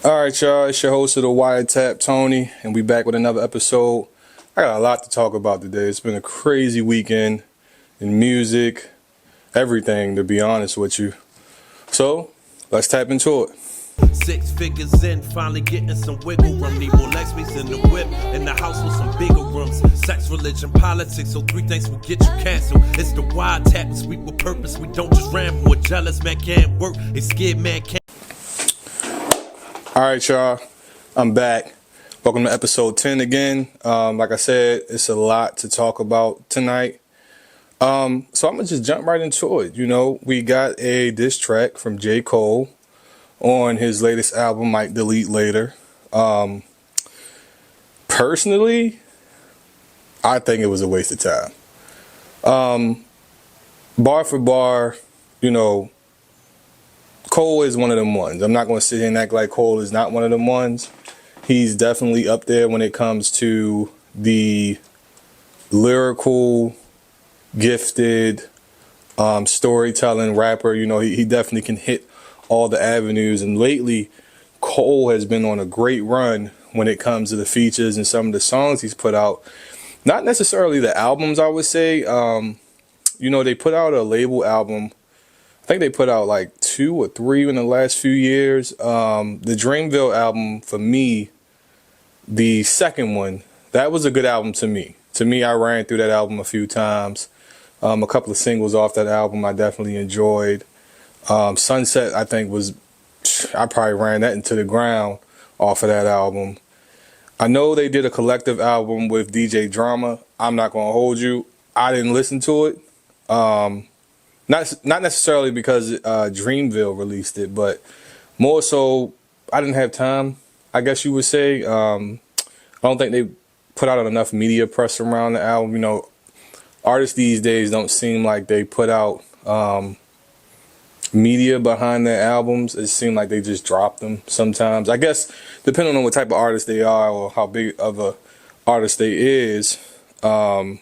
All right, y'all. It's your host of the Wiretap, Tony, and we back with another episode. I got a lot to talk about today. It's been a crazy weekend in music, everything, to be honest with you. So, let's tap into it. 6 figures in, finally getting some wiggle room. Need more Lexus in the whip, in the house with some bigger rooms. Sex, religion, politics, so 3 things will get you canceled. It's the Wiretap, we sweep with purpose. We don't just ramble. A jealous man can't work, a scared man can't. All right, y'all. I'm back. Welcome to episode 10 again. Like I said, it's a lot to talk about tonight. So I'm going to just jump right into it. You know, we got a diss track from J. Cole on his latest album, Might Delete Later. Personally, I think it was a waste of time. Bar for bar, you know, Cole is one of them ones. I'm not going to sit here and act like Cole is not one of them ones. He's definitely up there when it comes to the lyrical, gifted, storytelling rapper. You know, he definitely can hit all the avenues. And lately, Cole has been on a great run when it comes to the features and some of the songs he's put out. Not necessarily the albums, I would say. You know, they put out a label album. I think they put out like 2 or 3 in the last few years. The Dreamville album, for me, the second one, that was a good album to me. To me, I ran through that album a few times. A couple of singles off that album I definitely enjoyed. Sunset, I think I probably ran that into the ground off of that album. I know they did a collective album with DJ Drama. I'm not going to hold you. I didn't listen to it. Not necessarily because Dreamville released it, but more so I didn't have time, I guess you would say. I don't think they put out enough media press around the album. You know, artists these days don't seem like they put out media behind their albums. It seems like they just drop them sometimes. I guess depending on what type of artist they are or how big of a artist they is, you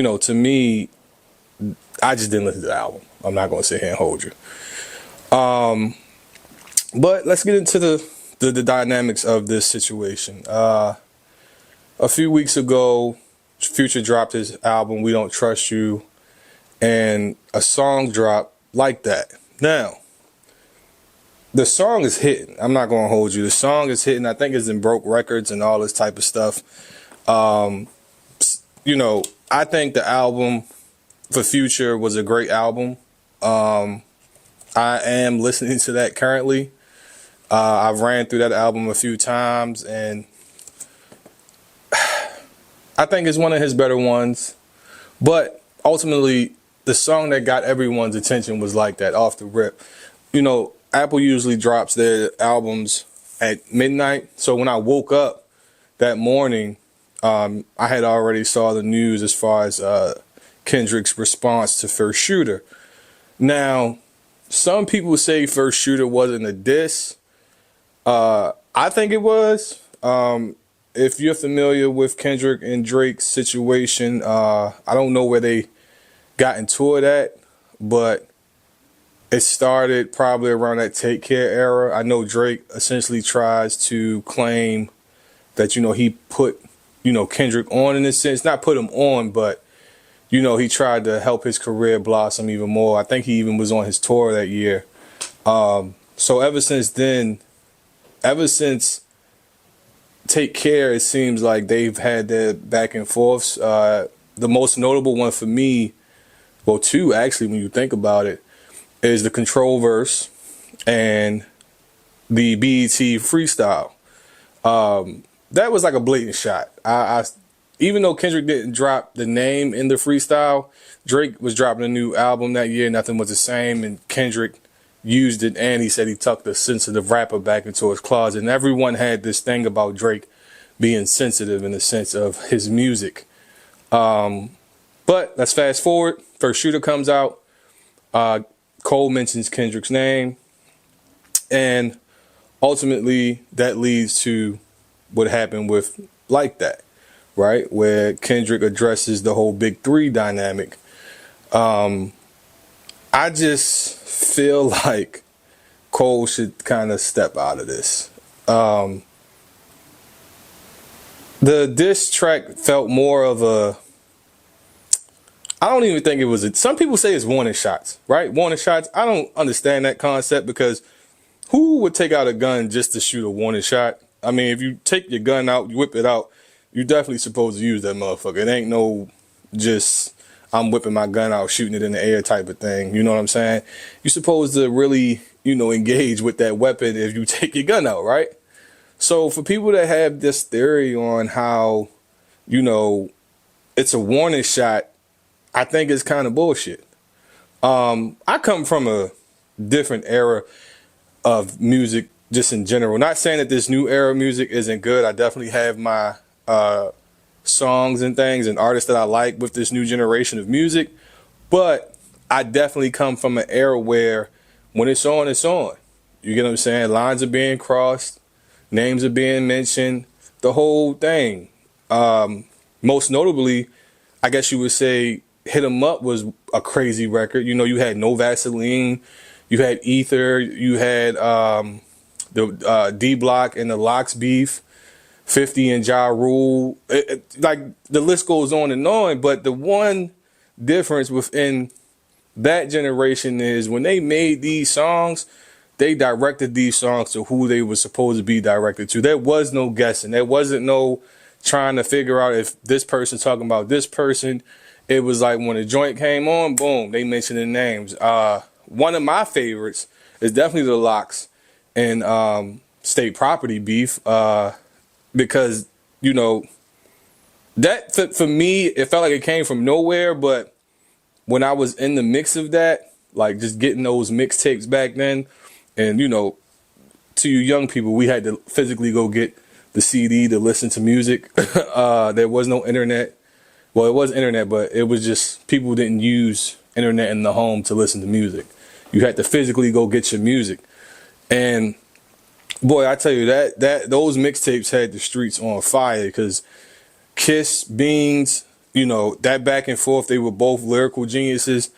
know, to me, I just didn't listen to the album. I'm not going to sit here and hold you. But let's get into the dynamics of this situation. A few weeks ago, Future dropped his album, We Don't Trust You, and a song dropped like that. Now, the song is hitting. I'm not going to hold you. The song is hitting. I think it's in broke records and all this type of stuff. You know, I think the album for Future was a great album. I am listening to that currently. I've ran through that album a few times, and I think it's one of his better ones. But ultimately, the song that got everyone's attention was like that off the rip. You know, Apple usually drops their albums at midnight. So when I woke up that morning, I had already saw the news as far as Kendrick's response to First Shooter. Now, some people say First Shooter wasn't a diss. I think it was. If you're familiar with Kendrick and Drake's situation, I don't know where they got into it at, but it started probably around that Take Care era. I know Drake essentially tries to claim that, you know, he put, you know, Kendrick on in a sense. Not put him on, but you know, he tried to help his career blossom even more. I think he even was on his tour that year. So ever since then, ever since Take Care, it seems like they've had their back and forths. The most notable one for me, well, 2 actually, when you think about it, is the Control verse and the BET freestyle. That was like a blatant shot. Even though Kendrick didn't drop the name in the freestyle, Drake was dropping a new album that year. Nothing was the same. And Kendrick used it, and he said he tucked the sensitive rapper back into his closet. And everyone had this thing about Drake being sensitive in the sense of his music. But let's fast forward. First Shooter comes out. Cole mentions Kendrick's name. And ultimately, that leads to what happened with Like That. Right, where Kendrick addresses the whole Big 3 dynamic. I just feel like Cole should kind of step out of this. The diss track felt more of a, I don't even think it was some people say it's warning shots, right? Warning shots. I don't understand that concept, because who would take out a gun just to shoot a warning shot? I mean, if you take your gun out, you whip it out, you're definitely supposed to use that motherfucker. It ain't no just I'm whipping my gun out, shooting it in the air type of thing. You know what I'm saying? You're supposed to really, engage with that weapon if you take your gun out, right? So for people that have this theory on how, it's a warning shot, I think it's kind of bullshit. I come from a different era of music just in general. Not saying that this new era of music isn't good. I definitely have my songs and things and artists that I like with this new generation of music. But I definitely come from an era where when it's on, it's on. You get what I'm saying? Lines are being crossed. Names are being mentioned. The whole thing. Most notably, I guess you would say Hit 'Em Up was a crazy record. You had No Vaseline. You had Ether. You had the D Block and the Locks beef. 50 and Ja Rule. Like the list goes on and on. But the one difference within that generation is when they made these songs, they directed these songs to who they were supposed to be directed to. There was no guessing. There wasn't no trying to figure out if this person's talking about this person. It was like when a joint came on, boom, they mentioned the names. One of my favorites is definitely the Locks and State Property beef, because, that for me, it felt like it came from nowhere. But when I was in the mix of that, like just getting those mixtapes back then, and, to you young people, we had to physically go get the CD to listen to music. There was no internet. Well, it was internet, but it was just people didn't use internet in the home to listen to music. You had to physically go get your music. And boy, I tell you, that those mixtapes had the streets on fire, because Kiss, Beans, that back and forth, they were both lyrical geniuses.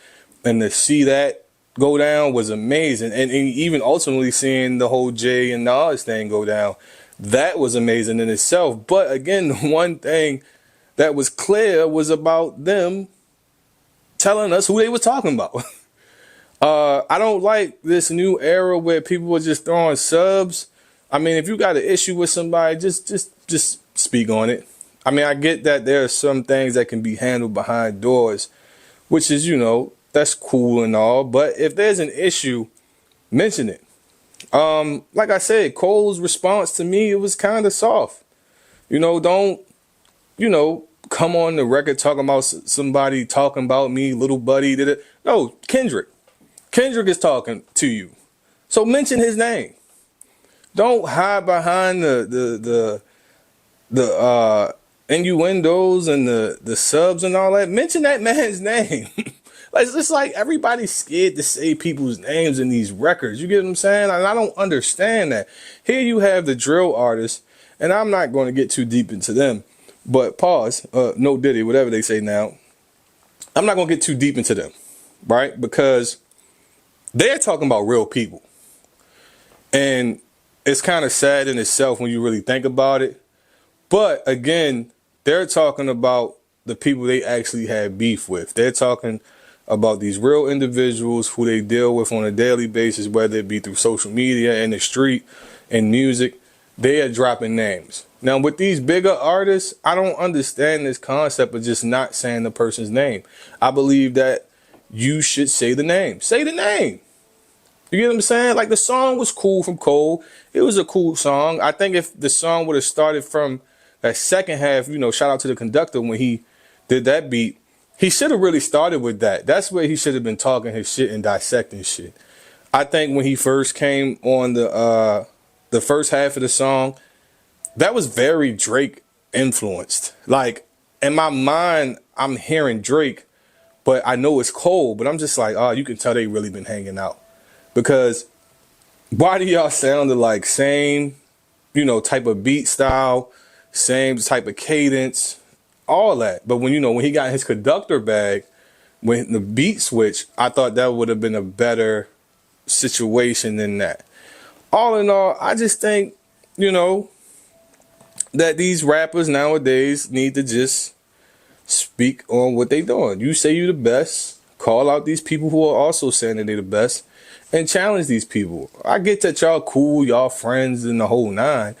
And to see that go down was amazing. And even ultimately seeing the whole Jay and Nas thing go down, that was amazing in itself. But again, the one thing that was clear was about them telling us who they were talking about. I don't like this new era where people are just throwing subs. I mean, if you got an issue with somebody, just speak on it. I mean, I get that there are some things that can be handled behind doors, which is, that's cool and all. But if there's an issue, mention it. Like I said, Cole's response to me, it was kind of soft. Don't, come on the record talking about somebody talking about me, little buddy. Did it? No, Kendrick. Kendrick is talking to you, so mention his name. Don't hide behind the innuendos and the subs and all that. Mention that man's name. It's just like everybody's scared to say people's names in these records. You get what I'm saying? And I don't understand that. Here you have the drill artists, and I'm not going to get too deep into them. But pause, no Diddy, whatever they say now. I'm not going to get too deep into them, right? Because they're talking about real people. And it's kind of sad in itself when you really think about it. But again, they're talking about the people they actually had beef with. They're talking about these real individuals who they deal with on a daily basis, whether it be through social media, in the street, in music. They are dropping names. Now, with these bigger artists, I don't understand this concept of just not saying the person's name. I believe that you should say the name. Say the name. You get what I'm saying? Like, the song was cool from Cole. It was a cool song. I think if the song would have started from that second half, shout out to the conductor when he did that beat, he should have really started with that. That's where he should have been talking his shit and dissecting shit. I think when he first came on the first half of the song, that was very Drake influenced. Like, in my mind, I'm hearing Drake, but I know it's Cole, but I'm just like, oh, you can tell they really been hanging out. Because why do y'all sound like same, type of beat style, same type of cadence, all that. But when he got his conductor bag, when the beat switch, I thought that would have been a better situation than that. all in all, I just think, you know, that these rappers nowadays need to just speak on what they doing. You say you the best, call out these people who are also saying that they the best, and challenge these people. I get that y'all cool, y'all friends and the whole nine,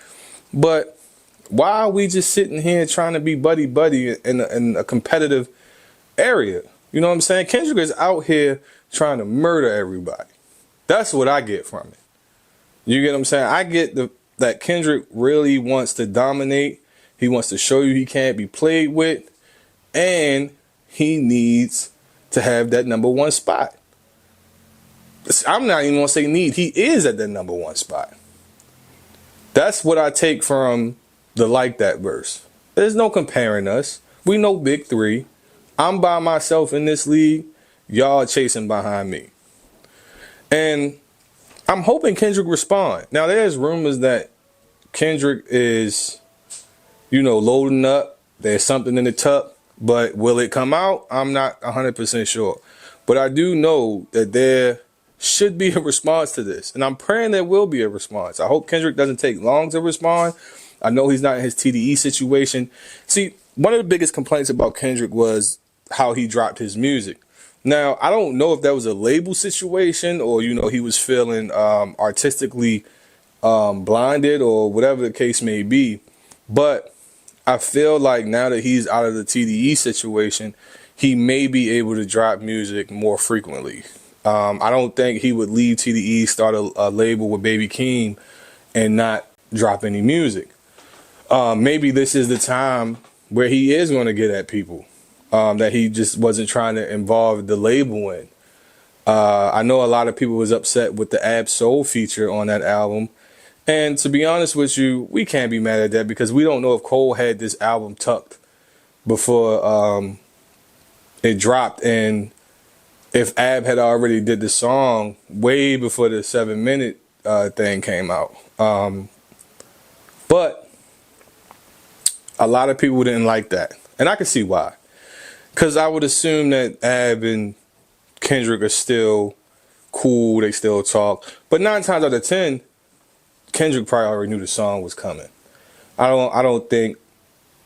but why are we just sitting here trying to be buddy buddy in a competitive area? You know what I'm saying? Kendrick is out here trying to murder everybody. That's what I get from it. You get what I'm saying? I get that Kendrick really wants to dominate. He wants to show you he can't be played with. And he needs to have that number one spot. I'm not even going to say need. He is at that number one spot. That's what I take from the Like That verse. There's no comparing us. We know Big Three. I'm by myself in this league. Y'all chasing behind me. And I'm hoping Kendrick respond. Now, there's rumors that Kendrick is, loading up. There's something in the tuck. But will it come out? I'm not 100% sure. But I do know that there should be a response to this. And I'm praying there will be a response. I hope Kendrick doesn't take long to respond. I know he's not in his TDE situation. See, one of the biggest complaints about Kendrick was how he dropped his music. Now, I don't know if that was a label situation or, he was feeling artistically blinded or whatever the case may be. But I feel like now that he's out of the TDE situation, he may be able to drop music more frequently. I don't think he would leave TDE, start a label with Baby Keem, and not drop any music. Maybe this is the time where he is going to get at people that he just wasn't trying to involve the label in. I know a lot of people was upset with the Ab Soul feature on that album. And to be honest with you, we can't be mad at that because we don't know if Cole had this album tucked before it dropped. And if Ab had already did the song way before the 7-minute thing came out. But a lot of people didn't like that. And I can see why. Because I would assume that Ab and Kendrick are still cool. They still talk. But 9 times out of 10, Kendrick probably already knew the song was coming. I don't think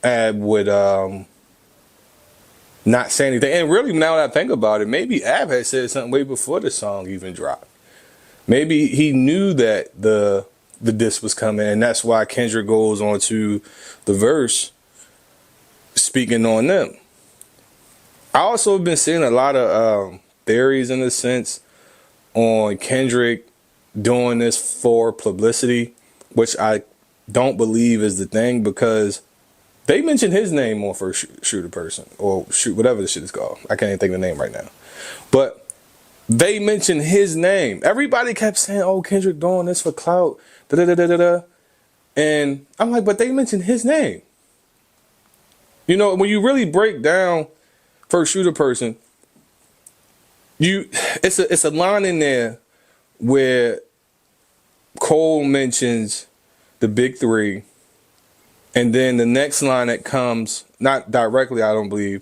Ab would not say anything. And really, now that I think about it, maybe Ab had said something way before the song even dropped. Maybe he knew that the diss was coming, and that's why Kendrick goes on to the verse speaking on them. I also have been seeing a lot of theories in a sense on Kendrick doing this for publicity, which I don't believe is the thing because they mentioned his name on First Shoot a Person or Shoot whatever the shit is called. I can't even think of the name right now. But they mentioned his name. Everybody kept saying, oh, Kendrick doing this for clout, da-da-da-da-da-da. And I'm like, but they mentioned his name. When you really break down First Shoot a Person, it's a line in there where Cole mentions the Big Three, and then the next line that comes, not directly, I don't believe,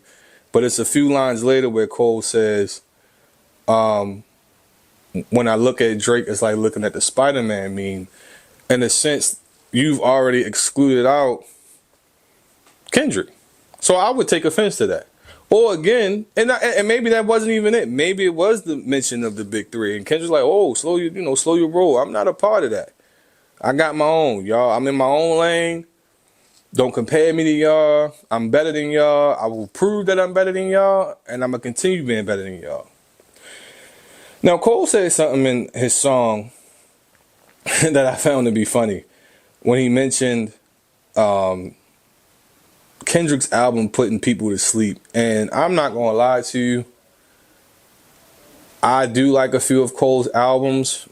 but it's a few lines later where Cole says, when I look at Drake, it's like looking at the Spider-Man meme. In a sense, you've already excluded out Kendrick. So I would take offense to that. Or again, and maybe that wasn't even it. Maybe it was the mention of the Big Three, and Kendrick's like, "Oh, slow your roll. I'm not a part of that. I got my own, y'all. I'm in my own lane. Don't compare me to y'all. I'm better than y'all. I will prove that I'm better than y'all, and I'm gonna continue being better than y'all." Now, Cole said something in his song that I found to be funny when he mentioned Kendrick's album putting people to sleep. And I'm not gonna lie to you, I do like a few of Cole's albums.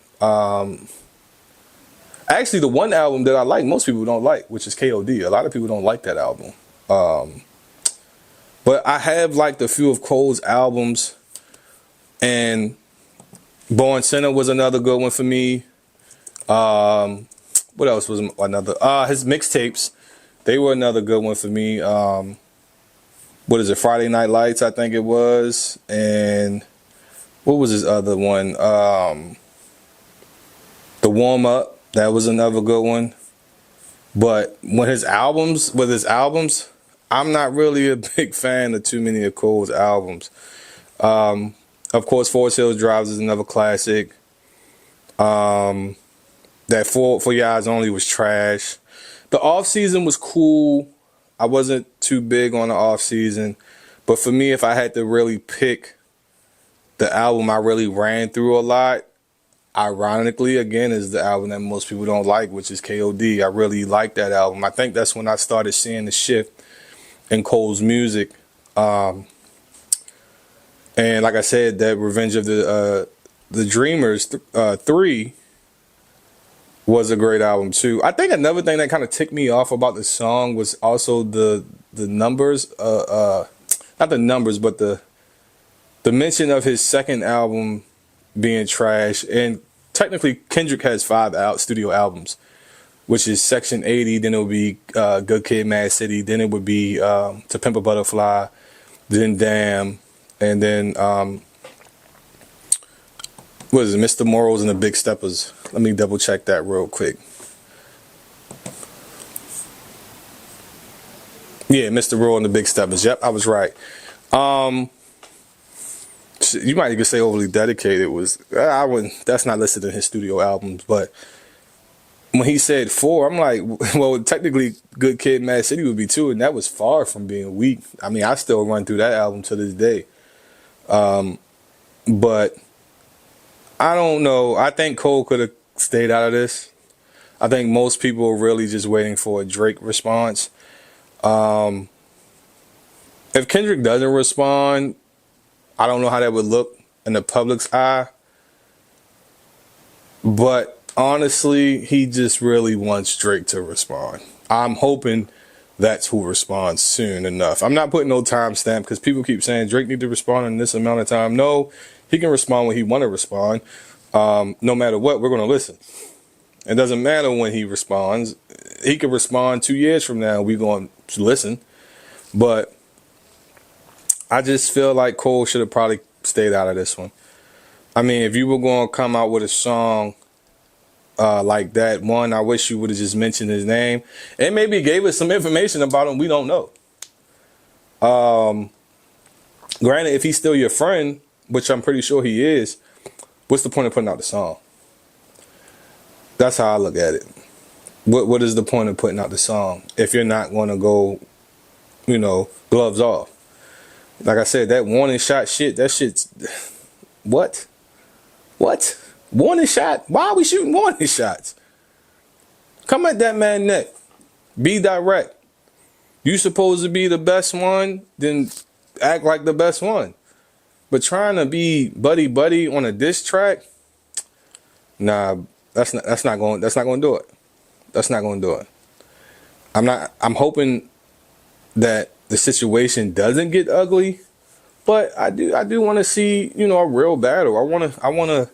Actually, the one album that I like, most people don't like, which is KOD. A lot of people don't like that album. But I have liked a few of Cole's albums, and Born Sinner was another good one for me. What else was another? His mixtapes. They were another good one for me. What is it? Friday Night Lights, I think it was. And what was his other one? The Warm Up. That was another good one. But with his albums, I'm not really a big fan of too many of Cole's albums. Of course, Forest Hills Drives is another classic. That For Your Eyes Only was trash. The off season was cool. I wasn't too big on the off season, but for me, if I had to really pick the album I really ran through a lot, ironically, again, is the album that most people don't like, which is KOD. I really like that album. I think that's when I started seeing the shift in Cole's music. And like I said, that Revenge of the Dreamers 3 was a great album too. I think another thing that kind of ticked me off about the song was also the numbers, not the numbers, but the mention of his second album being trash. And technically, Kendrick has 5 studio albums, which is Section 80, then it would be Good Kid, Mad City, then it would be To Pimp a Butterfly, then Damn, and then what is it, Mr. Morals and the Big Steppers. Let me double check that real quick. Yeah, Mr. Morals and the Big Steppers. Yep, I was right. You might even say Overly Dedicated was, I wouldn't, that's not listed in his studio albums, but when he said 4, I'm like, well, technically Good Kid, Mad City would be 2, and that was far from being weak. I mean, I still run through that album to this day. But I don't know. I think Cole could have stayed out of this. I think most people are really just waiting for a Drake response. If Kendrick doesn't respond, I don't know how that would look in the public's eye. But honestly, he just really wants Drake to respond. I'm hoping that's who responds soon enough. I'm not putting no timestamp because people keep saying Drake need to respond in this amount of time. No, he can respond when he want to respond. No matter what, we're going to listen. It doesn't matter when he responds. He could respond 2 years from now. We're going to listen. But I just feel like Cole should have probably stayed out of this one. I mean, if you were going to come out with a song like that, one, I wish you would have just mentioned his name and maybe gave us some information about him we don't know. Granted, if he's still your friend, which I'm pretty sure he is, what's the point of putting out the song? That's how I look at it. What is the point of putting out the song if you're not going to go, gloves off? Like I said, that warning shot shit, that shit's... What? Warning shot? Why are we shooting warning shots? Come at that man neck. Be direct. You supposed to be the best one, then act like the best one. But trying to be buddy on a diss track, nah, that's not going to do it. That's not going to do it. I'm hoping that the situation doesn't get ugly, but I do want to see, a real battle. I want to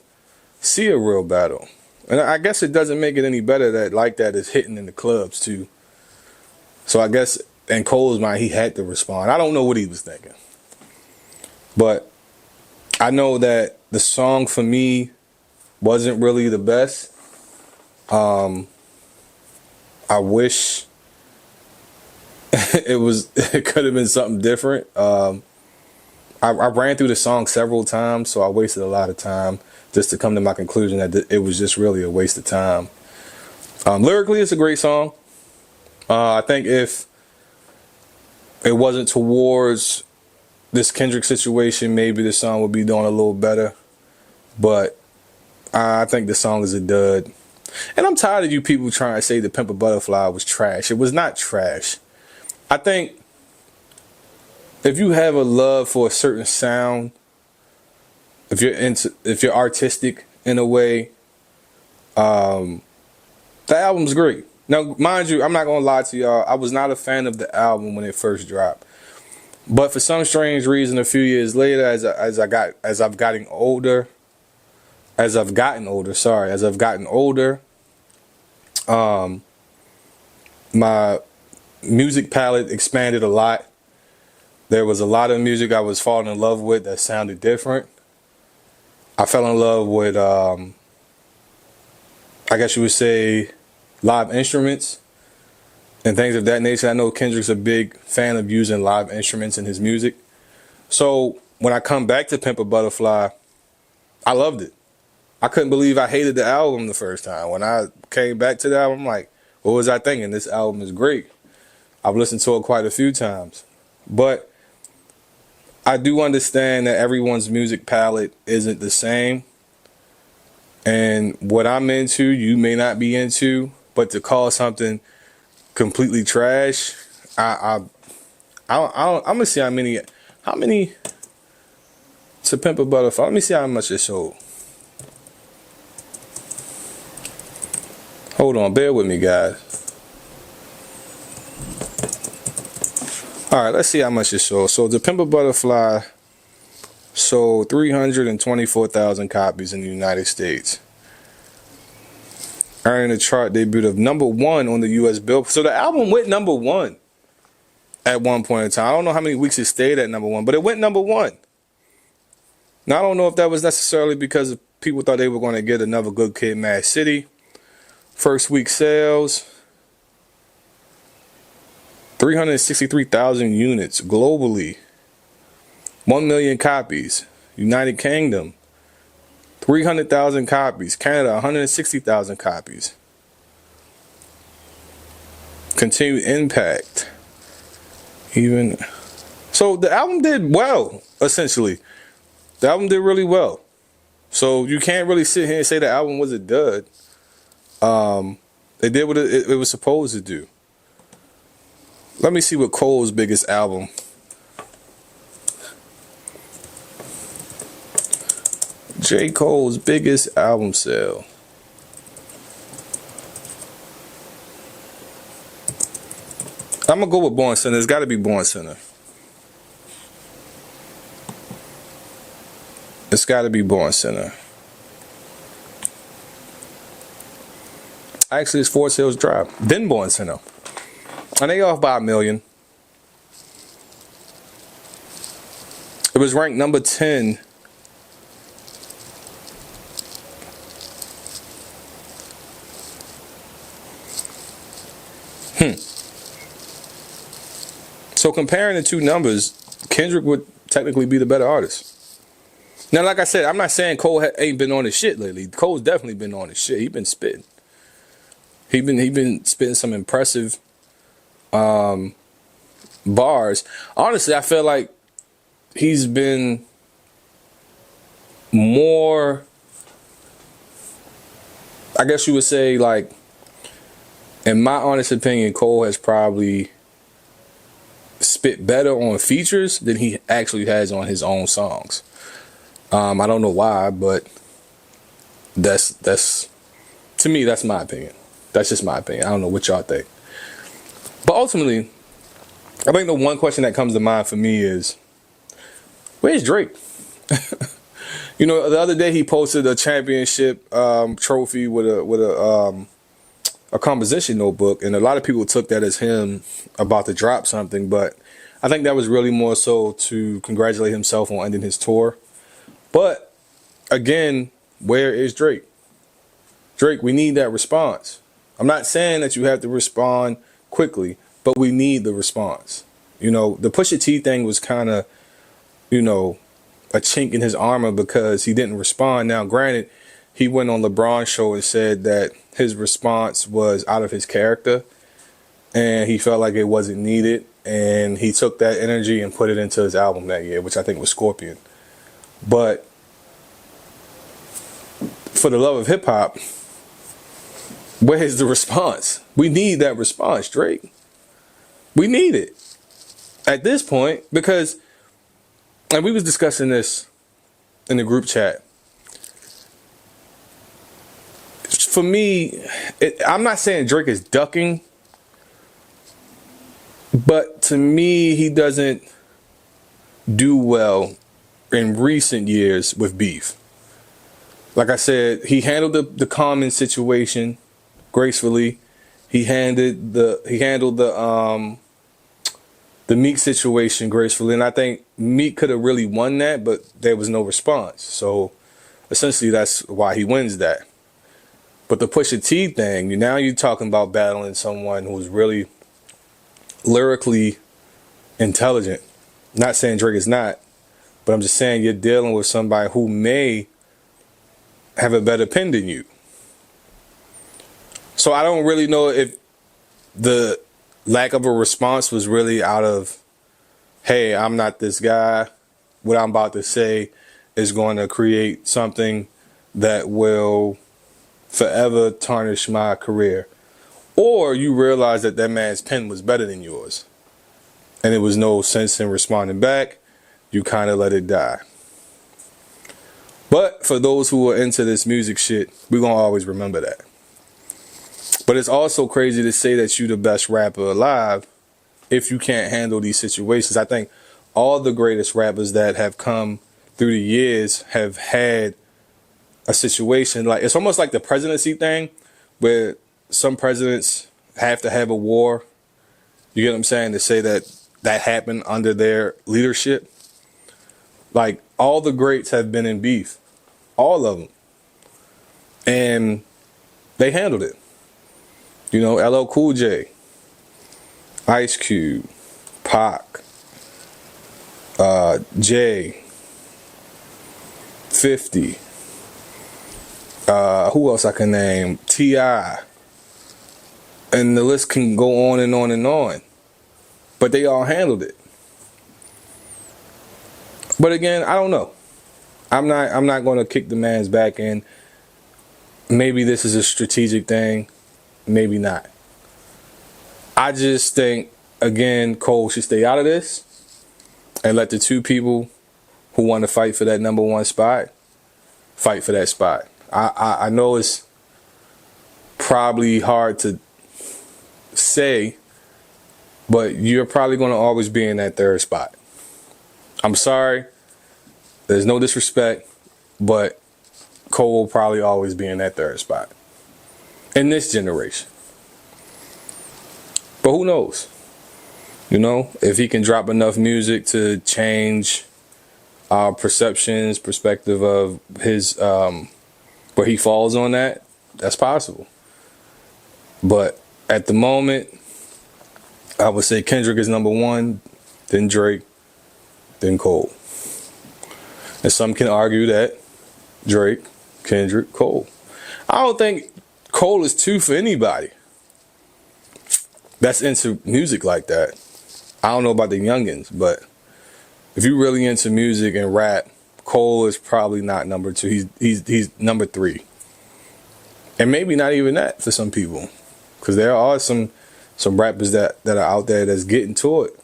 see a real battle. And I guess it doesn't make it any better that Like That is hitting in the clubs too. So I guess in Cole's mind, he had to respond. I don't know what he was thinking. But I know that the song for me wasn't really the best. I wish it could have been something different. I ran through the song several times, so I wasted a lot of time just to come to my conclusion that it was just really a waste of time. Lyrically, it's a great song. I think if it wasn't towards this Kendrick situation, maybe the song would be doing a little better. But I think the song is a dud. And I'm tired of you people trying to say the Pimp a Butterfly was trash. It was not trash. I think if you have a love for a certain sound, if you're artistic in a way, the album's great. Now, mind you, I'm not gonna lie to y'all. I was not a fan of the album when it first dropped, but for some strange reason, a few years later, as I've gotten older, my music palette expanded a lot. There was a lot of music I was falling in love with that sounded different. I fell in love with I guess you would say, live instruments and things of that nature. I know Kendrick's a big fan of using live instruments in his music. So when I come back to Pimp a Butterfly, I loved it. I couldn't believe I hated the album the first time. When I came back to the album, I'm like, what was I thinking? This album is great. I've listened to it quite a few times. But I do understand that everyone's music palette isn't the same. And what I'm into, you may not be into. But to call something completely trash, I'm gonna see how many to Pimp a Butterfly. Let me see how much it sold. Hold on, bear with me, guys. All right, let's see how much it sold. So the Pimp a Butterfly sold 324,000 copies in the United States, earning a chart debut of #1 on the U.S. Billboard. So the album went #1 at one point in time. I don't know how many weeks it stayed at #1, but it went #1. Now, I don't know if that was necessarily because people thought they were going to get another Good Kid, Mad City. First week sales, 363,000 units globally. 1 million copies. United Kingdom, 300,000 copies. Canada, 160,000 copies. Continued impact. So the album did well, essentially. The album did really well. So you can't really sit here and say the album was a dud. It did what it was supposed to do. Let me see what Cole's biggest album. J. Cole's biggest album sale. I'm gonna go with Born Center. It's got to be Born Center. It's got to be Born Center. Actually, it's Forest Hills Drive. Then Born Center. And they off by 1 million. It was ranked #10. So comparing the two numbers, Kendrick would technically be the better artist. Now, like I said, I'm not saying Cole ain't been on his shit lately. Cole's definitely been on his shit. He been spitting. He been spitting some impressive bars. Honestly, I feel like he's been more, I guess you would say, like, in my honest opinion, Cole has probably spit better on features than he actually has on his own songs. I don't know why, but that's to me, that's my opinion. That's just my opinion. I don't know what y'all think. But ultimately, I think the one question that comes to mind for me is, where's Drake? You know, the other day he posted a championship trophy with a composition notebook, and a lot of people took that as him about to drop something, but I think that was really more so to congratulate himself on ending his tour. But again, where is Drake? Drake, we need that response. I'm not saying that you have to respond quickly, but we need the response. You know, the Pusha T thing was kind of, you know, a chink in his armor because he didn't respond. Now, granted, he went on LeBron's show and said that his response was out of his character and he felt like it wasn't needed. And he took that energy and put it into his album that year, which I think was Scorpion. But for the love of hip hop, where's the response? We need that response, Drake. We need it at this point because, and we was discussing this in the group chat. For me, I'm not saying Drake is ducking, but to me, he doesn't do well in recent years with beef. Like I said, he handled the Common situation gracefully. He handled the Meek situation gracefully, and I think Meek could have really won that, but there was no response. So essentially, that's why he wins that. But the Pusha T thing, now you're talking about battling someone who's really lyrically intelligent. Not saying Drake is not, but I'm just saying you're dealing with somebody who may have a better pen than you. So I don't really know if the lack of a response was really out of, hey, I'm not this guy. What I'm about to say is going to create something that will forever tarnish my career. Or you realize that that man's pen was better than yours, and it was no sense in responding back. You kind of let it die. But for those who are into this music shit, we're going to always remember that. But it's also crazy to say that you're the best rapper alive if you can't handle these situations. I think all the greatest rappers that have come through the years have had a situation like, it's almost like the presidency thing where some presidents have to have a war. You get what I'm saying? To say that that happened under their leadership. Like, all the greats have been in beef. All of them. And they handled it. LL Cool J, Ice Cube, Pac, Jay, 50, who else I can name? T.I. And the list can go on and on and on. But they all handled it. But again, I don't know. I'm not going to kick the man's back in. Maybe this is a strategic thing. Maybe not. I just think, again, Cole should stay out of this and let the two people who want to fight for that number one spot fight for that spot. I know it's probably hard to say, but you're probably going to always be in that third spot. I'm sorry. There's no disrespect, but Cole will probably always be in that third spot in this generation. But who knows? If he can drop enough music to change our perspective of his, where he falls on that, that's possible. But at the moment, I would say Kendrick is number one, then Drake, then Cole. And some can argue that Drake, Kendrick, Cole. I don't think Cole is two for anybody that's into music like that. I don't know about the youngins, but if you're really into music and rap, Cole is probably not number two. He's number three. And maybe not even that for some people. Because there are some rappers that are out there that's getting to it.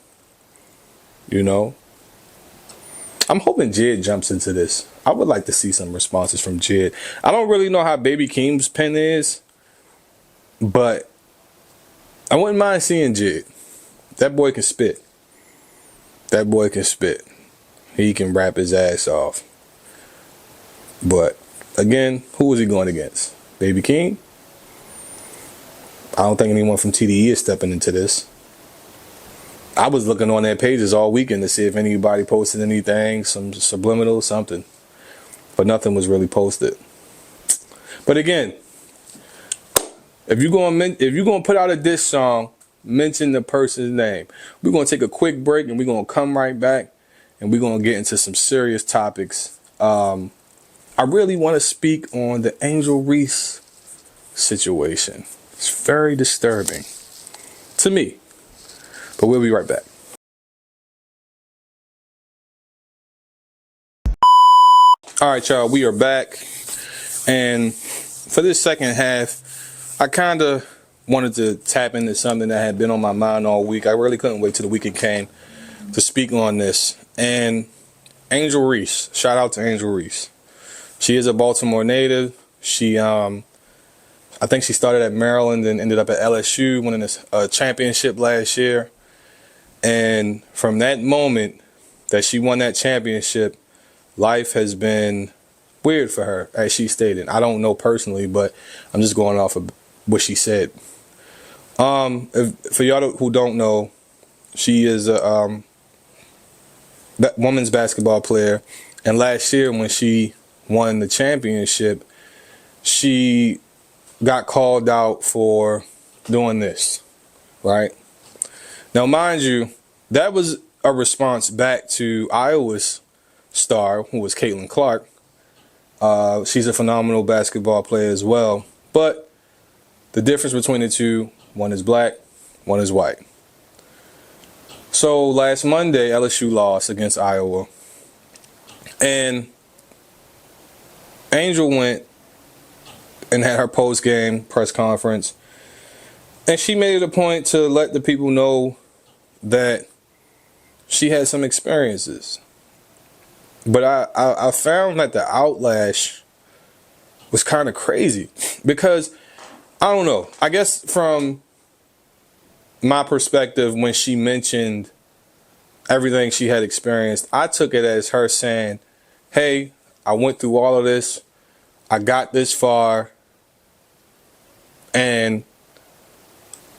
I'm hoping Jid jumps into this. I would like to see some responses from Jid. I don't really know how Baby Keem's pen is, but I wouldn't mind seeing Jid. That boy can spit. He can rap his ass off. But again, who was he going against? Baby Keem? I don't think anyone from TDE is stepping into this. I was looking on their pages all weekend to see if anybody posted anything, some subliminal, something. But nothing was really posted. But again, if you're gonna put out a diss song, mention the person's name. We're gonna take a quick break and we're gonna come right back and we're gonna get into some serious topics. I really want to speak on the Angel Reese situation. It's very disturbing to me. But we'll be right back. All right, y'all, we are back. And for this second half, I kind of wanted to tap into something that had been on my mind all week. I really couldn't wait till the weekend came to speak on this. And Angel Reese, shout out to Angel Reese. She is a Baltimore native. She, I think she started at Maryland and ended up at LSU, winning a championship last year. And from that moment that she won that championship, life has been weird for her, as she stated. I don't know personally, but I'm just going off of what she said. For y'all who don't know, she is a women's basketball player. And last year when she won the championship, she got called out for doing this, right? Now, mind you, that was a response back to Iowa's star, who was Caitlin Clark. She's a phenomenal basketball player as well. But the difference between the two, one is black, one is white. So last Monday, LSU lost against Iowa. And Angel went and had her post-game press conference. And she made it a point to let the people know that she had some experiences. But I found that the outlash was kind of crazy because, I don't know, I guess from my perspective, when she mentioned everything she had experienced, I took it as her saying, hey, I went through all of this, I got this far, and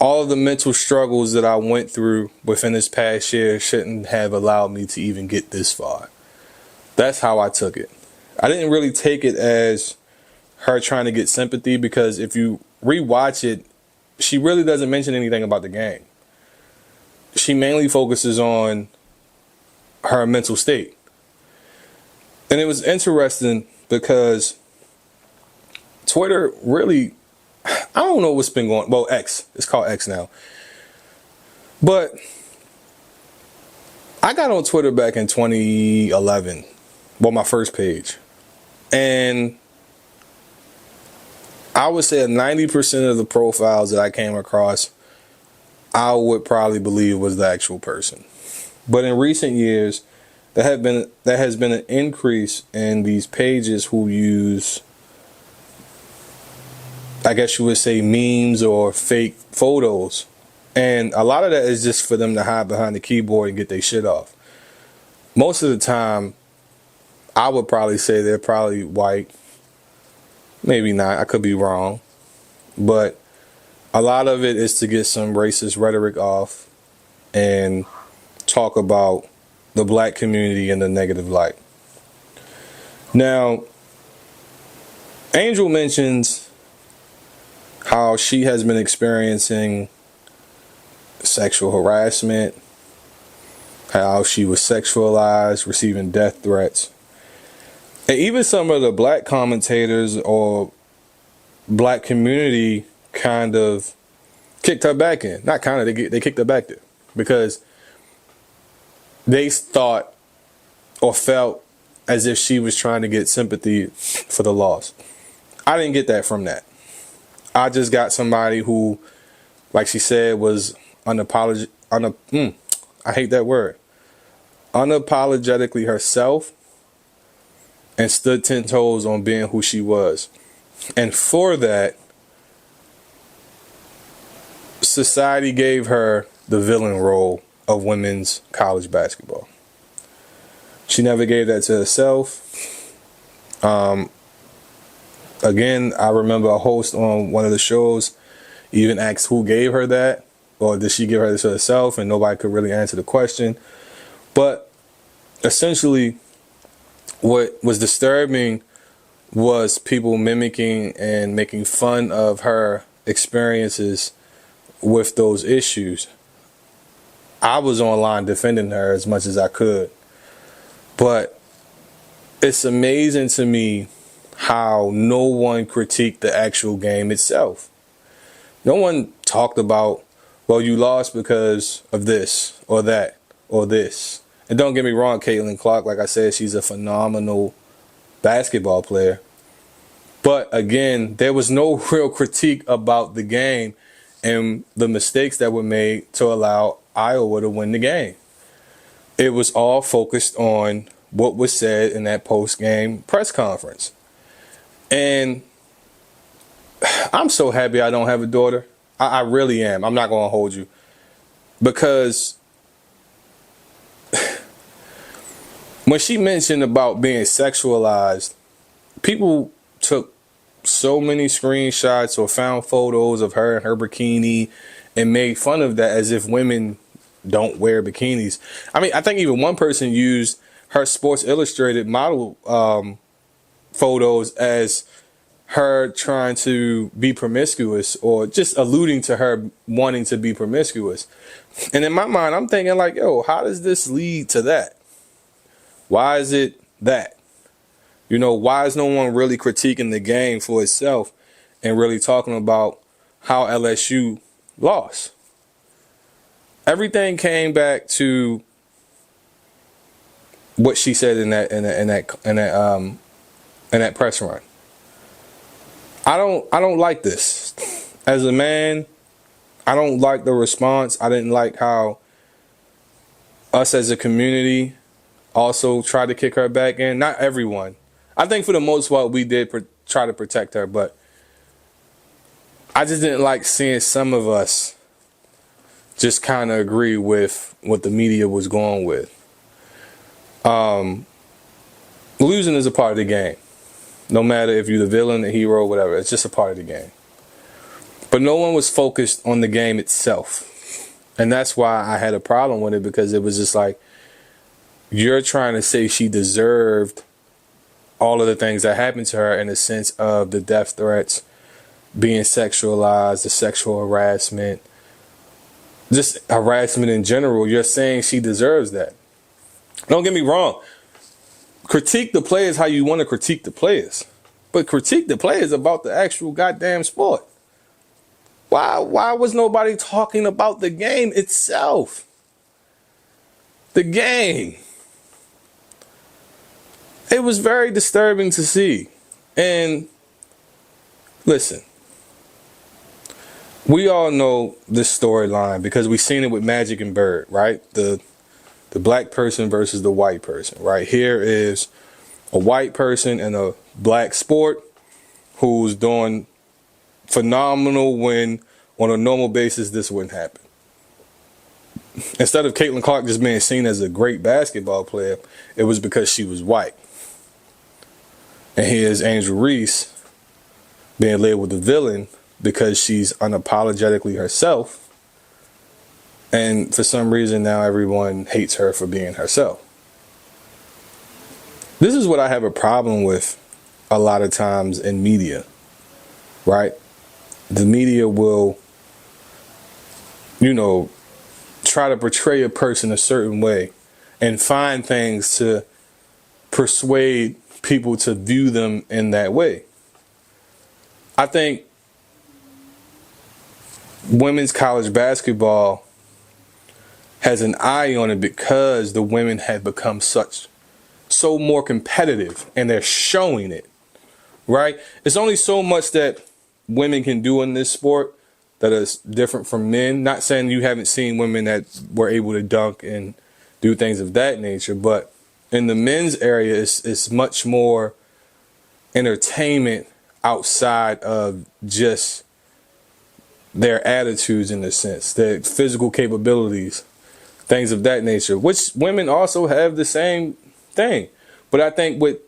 all of the mental struggles that I went through within this past year shouldn't have allowed me to even get this far. That's how I took it. I didn't really take it as her trying to get sympathy, because if you rewatch it, she really doesn't mention anything about the game. She mainly focuses on her mental state. And it was interesting because Twitter really, I don't know what's been going on. Well, X. It's called X now. But I got on Twitter back in 2011. Well, my first page. And I would say 90% of the profiles that I came across, I would probably believe was the actual person. But in recent years, there has been an increase in these pages who use, I guess you would say, memes or fake photos. And a lot of that is just for them to hide behind the keyboard and get their shit off. Most of the time, I would probably say they're probably white. Maybe not. I could be wrong. But a lot of it is to get some racist rhetoric off and talk about the black community in a negative light. Now, Angel mentions how she has been experiencing sexual harassment, how she was sexualized, receiving death threats. And even some of the black commentators or black community kind of kicked her back in. Not kind of, they kicked her back there. Because they thought or felt as if she was trying to get sympathy for the loss. I didn't get that from that. I just got somebody who, like she said, was I hate that word. Unapologetically herself, and stood 10 toes on being who she was. And for that, society gave her the villain role of women's college basketball. She never gave that to herself. Again, I remember a host on one of the shows even asked who gave her that, or did she give her this to herself, and nobody could really answer the question. But essentially, what was disturbing was people mimicking and making fun of her experiences with those issues. I was online defending her as much as I could. But it's amazing to me how no one critiqued the actual game itself. No one talked about, well, you lost because of this or that or this. And don't get me wrong, Caitlin Clark, like I said, she's a phenomenal basketball player. But again, there was no real critique about the game and the mistakes that were made to allow Iowa to win the game. It was all focused on what was said in that post-game press conference. And I'm so happy I don't have a daughter. I really am. I'm not going to hold you. Because when she mentioned about being sexualized, people took so many screenshots or found photos of her in her bikini and made fun of that as if women don't wear bikinis. I mean, I think even one person used her Sports Illustrated model photos as her trying to be promiscuous or just alluding to her wanting to be promiscuous. And in my mind, I'm thinking like, yo, how does this lead to that? Why is it that? You know, why is no one really critiquing the game for itself and really talking about how LSU lost? Everything came back to what she said in that press run. I don't like this. As a man, I don't like the response. I didn't like how us as a community also tried to kick her back in. Not everyone. I think for the most part we did try to protect her, but I just didn't like seeing some of us just kind of agree with what the media was going with. Losing is a part of the game. No matter if you're the villain, the hero, whatever, it's just a part of the game. But no one was focused on the game itself. And that's why I had a problem with it, because it was just like, you're trying to say she deserved all of the things that happened to her in the sense of the death threats, being sexualized, the sexual harassment, just harassment in general. You're saying she deserves that. Don't get me wrong. Critique the players how you want to critique the players. But critique the players about the actual goddamn sport. Why was nobody talking about the game itself? The game. It was very disturbing to see. And listen, we all know this storyline because we've seen it with Magic and Bird, right? The black person versus the white person, right? Here is a white person in a black sport who's doing phenomenal when on a normal basis this wouldn't happen. Instead of Caitlin Clark just being seen as a great basketball player, it was because she was white. And here's Angel Reese being labeled the villain because she's unapologetically herself. And for some reason now everyone hates her for being herself. This is what I have a problem with a lot of times in media, right? The media will, try to portray a person a certain way and find things to persuade people to view them in that way. I think women's college basketball has an eye on it because the women have become so more competitive, and they're showing it, right? It's only so much that women can do in this sport that is different from men. Not saying you haven't seen women that were able to dunk and do things of that nature, but in the men's area, it's much more entertainment outside of just their attitudes, in a sense, their physical capabilities, things of that nature, which women also have the same thing. But I think what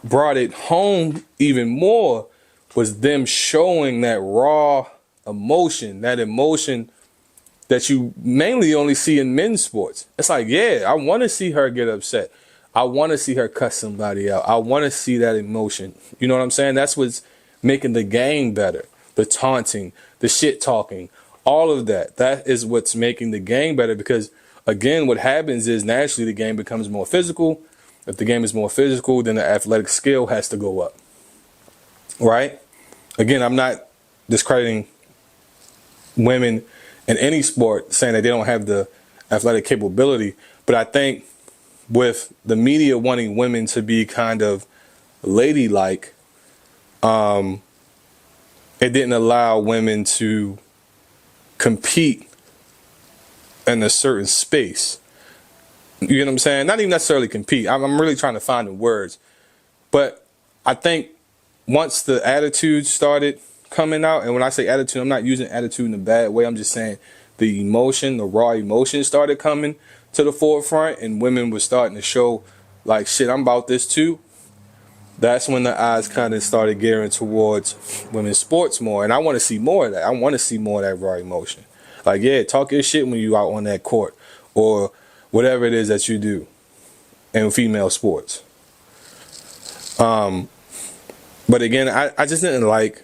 brought it home even more was them showing that raw emotion, that emotion that you mainly only see in men's sports. It's like, yeah, I want to see her get upset. I want to see her cuss somebody out. I want to see that emotion. You know what I'm saying? That's what's making the game better. The taunting, the shit talking, all of that. That is what's making the game better, because again, what happens is naturally the game becomes more physical. If the game is more physical, then the athletic skill has to go up, right? Again, I'm not discrediting women in any sport, saying that they don't have the athletic capability. But I think with the media wanting women to be kind of ladylike, it didn't allow women to compete in a certain space. You get what I'm saying? Not even necessarily compete. I'm really trying to find the words. But I think once the attitude started coming out, and when I say attitude, I'm not using attitude in a bad way. I'm just saying the emotion, the raw emotion started coming to the forefront, and women were starting to show like, shit, I'm about this too. That's when the eyes kind of started gearing towards women's sports more. And I want to see more of that. I want to see more of that raw emotion. Like, yeah, talk your shit when you out on that court, or whatever it is that you do in female sports. But again, I just didn't like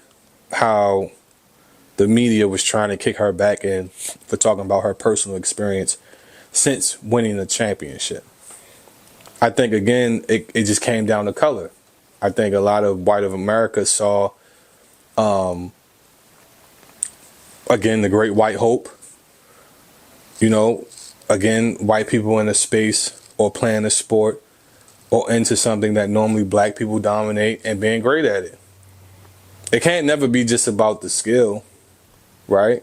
how the media was trying to kick her back in for talking about her personal experience since winning the championship. I think, again, it just came down to color. I think a lot of white of America saw, again, the great white hope. You know, again, white people in a space or playing a sport or into something that normally black people dominate and being great at it. It can't never be just about the skill, right?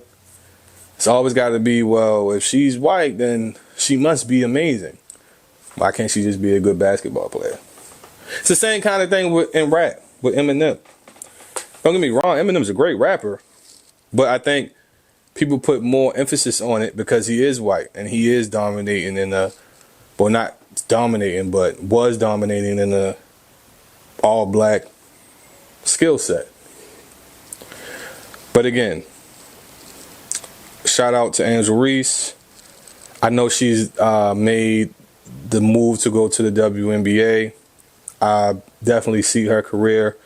It's always got to be, well, if she's white, then she must be amazing. Why can't she just be a good basketball player? It's the same kind of thing in rap with Eminem. Don't get me wrong, Eminem's a great rapper, but I think people put more emphasis on it because he is white and he is dominating in a, well, not dominating, but was dominating in a all black skill set. But again, shout out to Angel Reese. I know she's made the move to go to the WNBA. I definitely see her career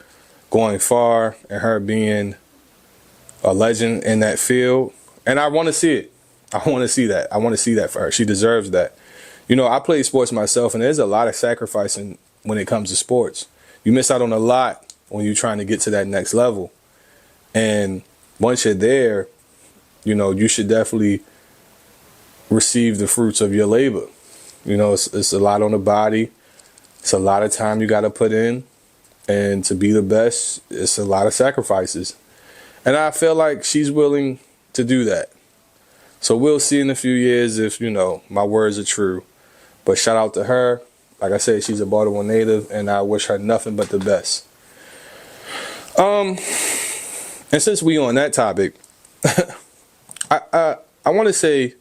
going far and her being a legend in that field. And I want to see it. I want to see that. I want to see that for her. She deserves that. You know, I play sports myself, and there's a lot of sacrificing when it comes to sports. You miss out on a lot when you're trying to get to that next level. And once you're there, you know, you should definitely receive the fruits of your labor. You know, it's a lot on the body. It's a lot of time you got to put in. And to be the best, it's a lot of sacrifices. And I feel like she's willing to do that. So we'll see in a few years if, you know, my words are true. But shout out to her. Like I said, she's a Baltimore native, and I wish her nothing but the best. And since we on that topic, I want to say,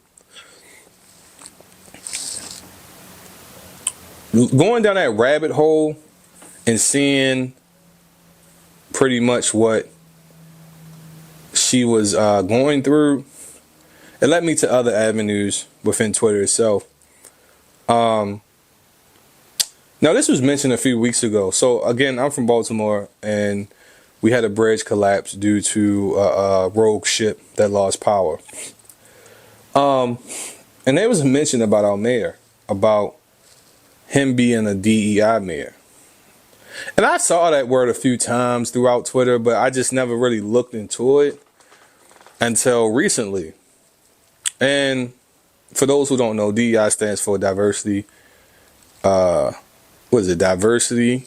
going down that rabbit hole and seeing pretty much what she was going through, it led me to other avenues within Twitter itself. Now, this was mentioned a few weeks ago. So, again, I'm from Baltimore, and we had a bridge collapse due to a rogue ship that lost power. And there was a mention about our mayor, about him being a DEI mayor. And I saw that word a few times throughout Twitter, but I just never really looked into it until recently. And for those who don't know, DEI stands for diversity. What is it? Diversity,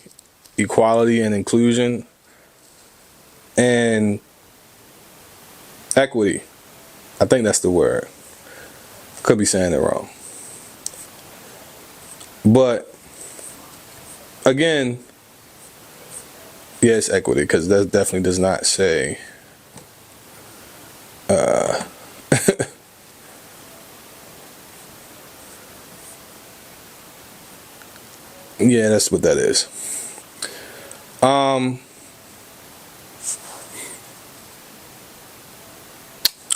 equality, and inclusion, and equity. I think that's the word. Could be saying it wrong. But again, yes, equity, because that definitely does not say yeah, that's what that is.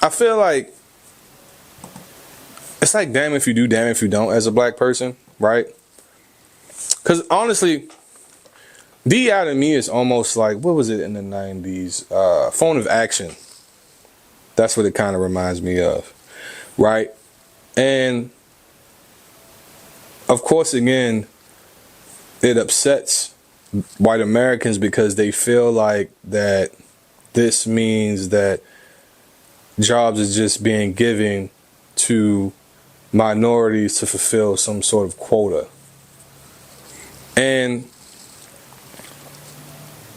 I feel like it's like damn if you do, damn if you don't as a black person, right? Because honestly, DEI to me is almost like, what was it in the 90s? Phone of action. That's what it kind of reminds me of, right? And of course, again, it upsets white Americans because they feel like that this means that jobs is just being given to minorities to fulfill some sort of quota. And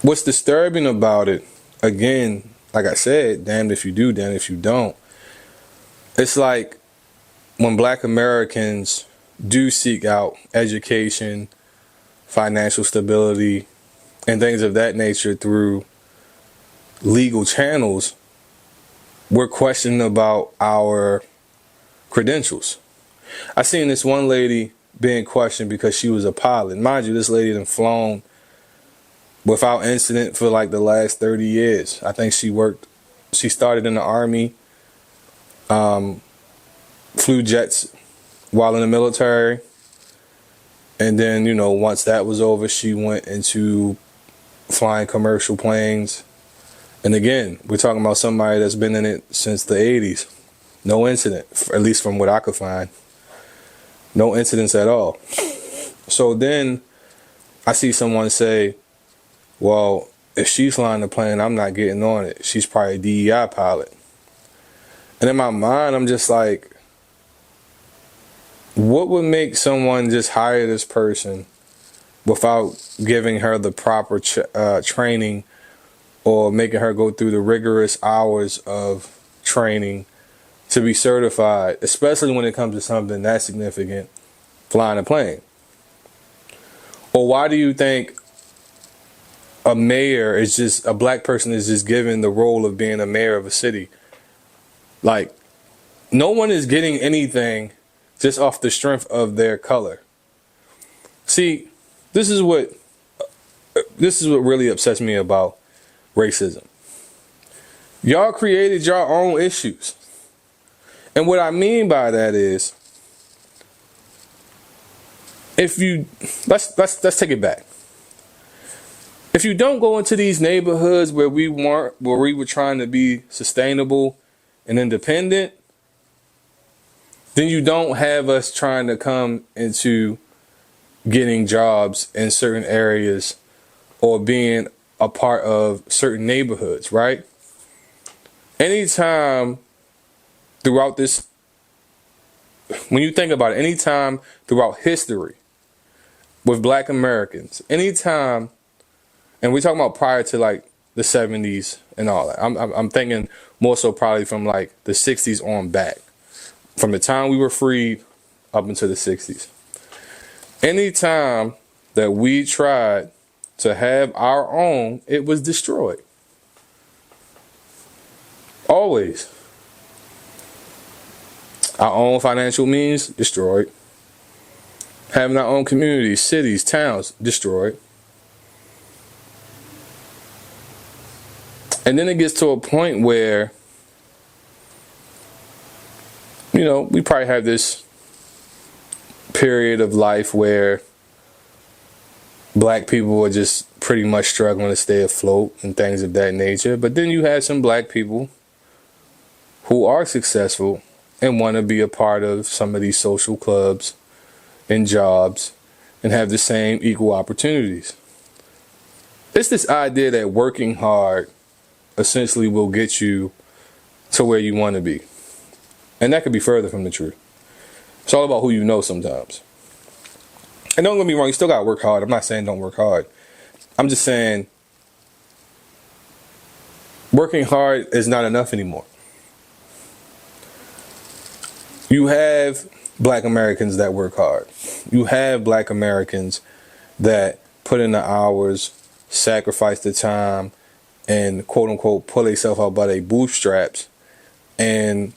what's disturbing about it, again, like I said, damned if you do, damned if you don't. It's like when black Americans do seek out education, financial stability, and things of that nature through legal channels, we're questioning about our credentials. I seen this one lady being questioned because she was a pilot. Mind you, this lady had flown without incident for like the last 30 years. I think she started in the Army, flew jets while in the military. And then, you know, once that was over, she went into flying commercial planes. And again, we're talking about somebody that's been in it since the 80s. No incident, at least from what I could find. No incidents at all. So then I see someone say, well, if she's flying the plane, I'm not getting on it. She's probably a DEI pilot. And in my mind, I'm just like, what would make someone just hire this person without giving her the proper training or making her go through the rigorous hours of training to be certified, especially when it comes to something that significant, flying a plane? Or why do you think a mayor is just, a black person is just given the role of being a mayor of a city? Like, no one is getting anything just off the strength of their color. See, this is what really upsets me about racism. Y'all created your own issues. And what I mean by that is, if you, let's take it back. If you don't go into these neighborhoods where we were trying to be sustainable and independent, then you don't have us trying to come into getting jobs in certain areas or being a part of certain neighborhoods, right? Anytime throughout this, when you think about it, anytime throughout history with black Americans, anytime, and we're talking about prior to like the 70s and all that, I'm thinking more so probably from like the 60s on back, from the time we were freed up into the 60s. Anytime that we tried to have our own, it was destroyed. Always. Our own financial means, destroyed. Having our own communities, cities, towns, destroyed. And then it gets to a point where, you know, we probably have this period of life where black people are just pretty much struggling to stay afloat and things of that nature. But then you have some black people who are successful and want to be a part of some of these social clubs and jobs and have the same equal opportunities. It's this idea that working hard essentially will get you to where you want to be. And that could be further from the truth. It's all about who you know sometimes. And don't get me wrong, you still got to work hard. I'm not saying don't work hard. I'm just saying working hard is not enough anymore. You have black Americans that work hard. You have black Americans that put in the hours, sacrifice the time, and quote unquote pull themselves out by their bootstraps. And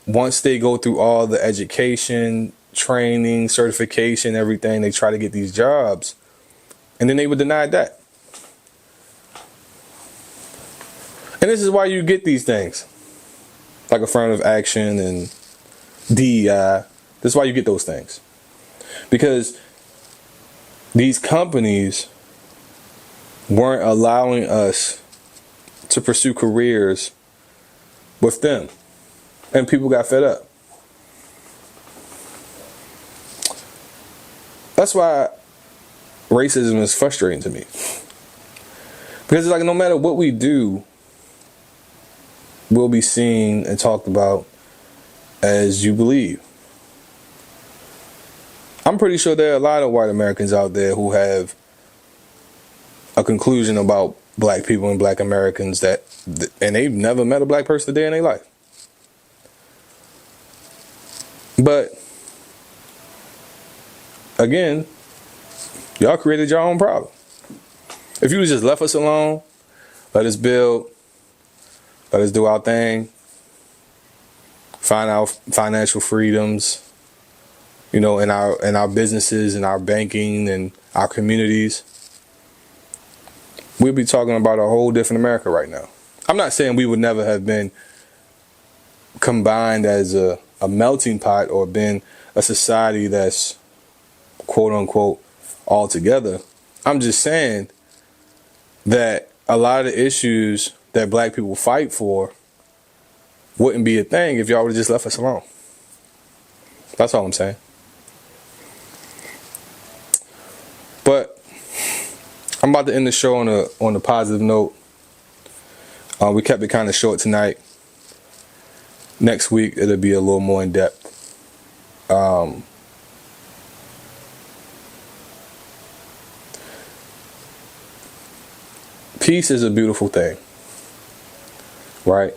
once they go through all the education, training, certification, everything, they try to get these jobs, and then they were denied that. And this is why you get these things like affirmative action and DEI. This is why you get those things, because these companies weren't allowing us to pursue careers with them, and people got fed up. That's why racism is frustrating to me, because it's like no matter what we do, we'll be seen and talked about as you believe. I'm pretty sure there are a lot of white Americans out there who have a conclusion about black people and black Americans and they've never met a black person a day in their life. But again, y'all created your own problem. If you just left us alone, let us build, let us do our thing, find our financial freedoms, you know, in our businesses and our banking and our communities, we'd be talking about a whole different America right now. I'm not saying we would never have been combined as a melting pot or been a society that's quote unquote all together. I'm just saying that a lot of the issues that black people fight for wouldn't be a thing if y'all would have just left us alone. That's all I'm saying. But I'm about to end the show on a positive note. We kept it kind of short tonight. Next week it'll be a little more in depth. Peace is a beautiful thing, right?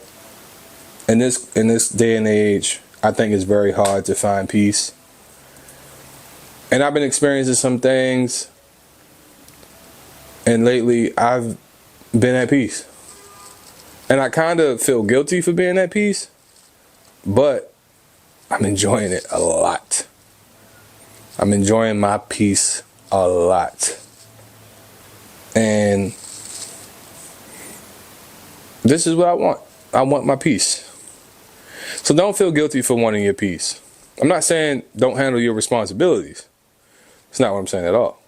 In this day and age, I think it's very hard to find peace. And I've been experiencing some things, and lately I've been at peace. And I kind of feel guilty for being at peace, but I'm enjoying it a lot. I'm enjoying my peace a lot. And this is what I want. I want my peace. So don't feel guilty for wanting your peace. I'm not saying don't handle your responsibilities. It's not what I'm saying at all.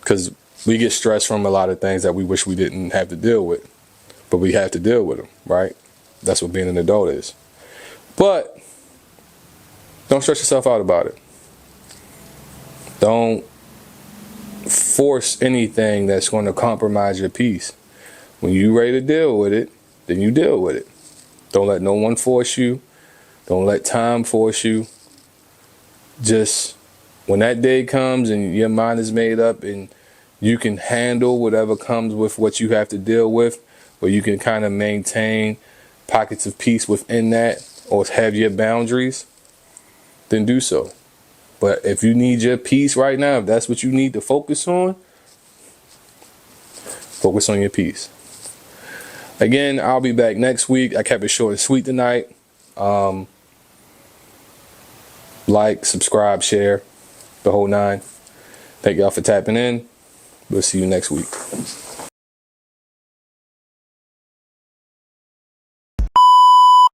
Because we get stressed from a lot of things that we wish we didn't have to deal with. But we have to deal with them, right? That's what being an adult is. But don't stress yourself out about it. Don't force anything that's going to compromise your peace. When you're ready to deal with it, then you deal with it. Don't let no one force you. Don't let time force you. Just when that day comes and your mind is made up and you can handle whatever comes with what you have to deal with, or you can kind of maintain pockets of peace within that, or have your boundaries, then do so. But if you need your peace right now, if that's what you need to focus on your peace. Again, I'll be back next week. I kept it short and sweet tonight. Like, subscribe, share, the whole nine. Thank y'all for tapping in. We'll see you next week.